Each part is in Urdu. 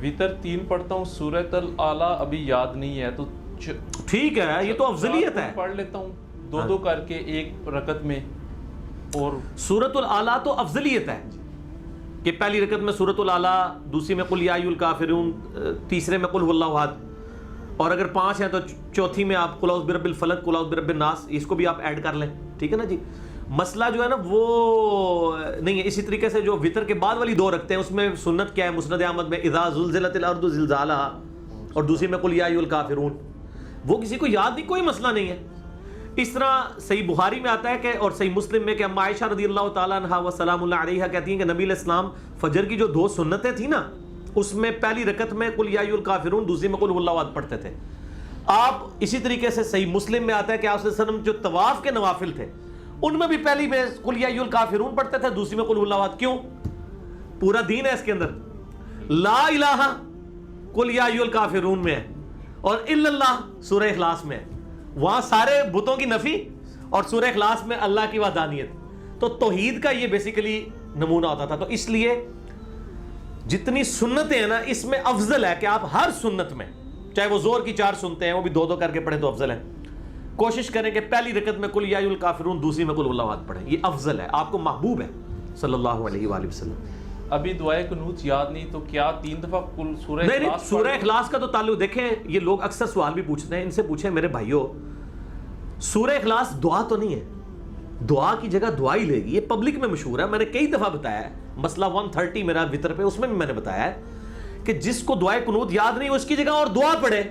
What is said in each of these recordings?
وطر 3 پڑھتا ہوں، سورۃ الاعلیٰ ابھی یاد نہیں ہے تو ٹھیک ہے، یہ تو افضلیت ہے، پڑھ لیتا ہوں 2 کر کے ایک رکعت میں. اور سورۃ الاعلیٰ تو افضلیت ہے کہ پہلی رکعت میں سورۃ الاعلیٰ، دوسری میں قل یا ایھا الکافرون، تیسرے میں قل هو اللہ احد، اور اگر 5 ہیں تو چوتھی میں آپ قل اعوذ برب الفلق، قل اعوذ برب الناس، اس کو بھی آپ ایڈ کر لیں. ٹھیک ہے نا جی. مسئلہ جو ہے نا وہ نہیں ہے. اسی طریقے سے جو وطر کے بعد والی 2 رکھتے ہیں اس میں سنت کیا ہے؟ مسند احمد میں اذا زلزلت الارض زلزالها، اور دوسری میں قل یا ایھا الکافرون. وہ کسی کو یاد نہیں، کوئی مسئلہ نہیں ہے. اس طرح صحیح بخاری میں آتا ہے کہ، اور صحیح مسلم میں کہ اما عائشہ رضی اللہ تعالیٰ عنہا و سلام اللہ علیہا کہتی ہیں کہ نبی علیہ السلام فجر کی جو 2 سنتیں تھیں نا، اس میں پہلی رکعت میں قل یا ایھا الکافرون، دوسری میں قل هو اللہ احد پڑھتے تھے. آپ اسی طریقے سے صحیح مسلم میں آتا ہے کہ آپ صلی اللہ علیہ وسلم جو طواف کے نوافل تھے ان میں بھی پہلی میں قل یا ایھا الکافرون پڑھتے تھے، دوسری میں قل هو اللہ احد. کیوں؟ پورا دین ہے اس کے اندر. لا الہ قل یا ایھا الکافرون میں ہے، اور الا اللہ سورہ اخلاص میں ہے. وہاں سارے بتوں کی نفی اور سورہ اخلاص میں اللہ کی وحدانیت. تو توحید کا یہ بیسیکلی نمونہ ہوتا تھا. تو اس لیے جتنی سنتیں ہیں نا اس میں افضل ہے کہ آپ ہر سنت میں، چاہے وہ زور کی 4 سنتے ہیں وہ بھی 2 کر کے پڑھیں تو افضل ہے. کوشش کریں کہ پہلی رکعت میں قل یا ایھا الکافرون، دوسری میں قل هو اللہ احد پڑھیں. یہ افضل ہے، آپ کو محبوب ہے صلی اللہ علیہ وآلہ وسلم. ابھی دعائے قنوت یاد نہیں تو کیا 3 دفعہ کل سورہ نہیں اخلاص سورہ اخلاص کا تو تعلق دیکھیں، یہ لوگ اکثر سوال بھی پوچھتے ہیں، ان سے پوچھیں میرے بھائیوں، سورہ اخلاص دعا تو نہیں ہے، دعا کی جگہ دعا ہی لے گی. یہ پبلک میں مشہور ہے، میں نے کئی دفعہ بتایا ہے. مسئلہ 130 میرا وطر پہ، اس میں بھی میں نے بتایا ہے کہ جس کو دعائے قنوت یاد نہیں اس کی جگہ اور دعا پڑھے.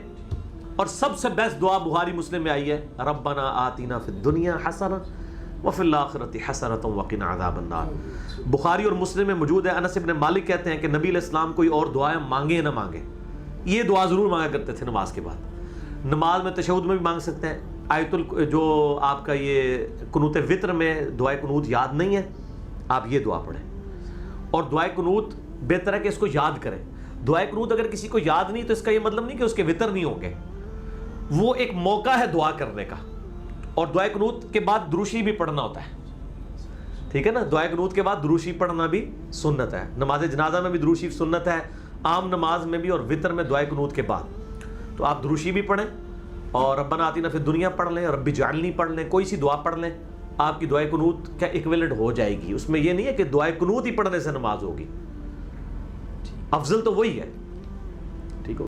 اور سب سے بیسٹ دعا بخاری مسلم میں آئی ہے، ربنا آتنا فی الدنیا حسنہ وفی الآخرۃ حسنۃ وقنا عذاب النار. بخاری اور مسلم میں موجود ہے. انس بن مالک کہتے ہیں کہ نبی علیہ السلام کوئی اور دعائیں مانگے نہ مانگے، یہ دعا ضرور مانگا کرتے تھے نماز کے بعد. نماز میں تشہد میں بھی مانگ سکتے ہیں. جو آپ کا یہ قنوت وطر میں دعائے قنوت یاد نہیں ہے، آپ یہ دعا پڑھیں. اور دعائے قنوت بہتر ہے کہ اس کو یاد کریں. دعائے قنوت اگر کسی کو یاد نہیں تو اس کا یہ مطلب نہیں کہ اس کے وطر نہیں ہوں گے، وہ ایک موقع ہے دعا کرنے کا. اور دعائے قنوت کے بعد دروشی بھی پڑھنا ہوتا ہے. ٹھیک ہے نا، دعائے قنوت کے بعد دروشی پڑھنا بھی سنت ہے. نماز جنازہ میں بھی دروشی سنت ہے، عام نماز میں بھی، اور وطر میں دعائے قنوت کے بعد. تو آپ دروشی بھی پڑھیں اور ربنا آتنا فی الدنیا پڑھ لیں، رب اجعلنی پڑھ لیں، کوئی سی دعا پڑھ لیں، آپ کی دعائے قنوت کا ایکویلنٹ ہو جائے گی. اس میں یہ نہیں ہے کہ دعائے قنوت ہی پڑھنے سے نماز ہوگی. افضل تو وہی ہے.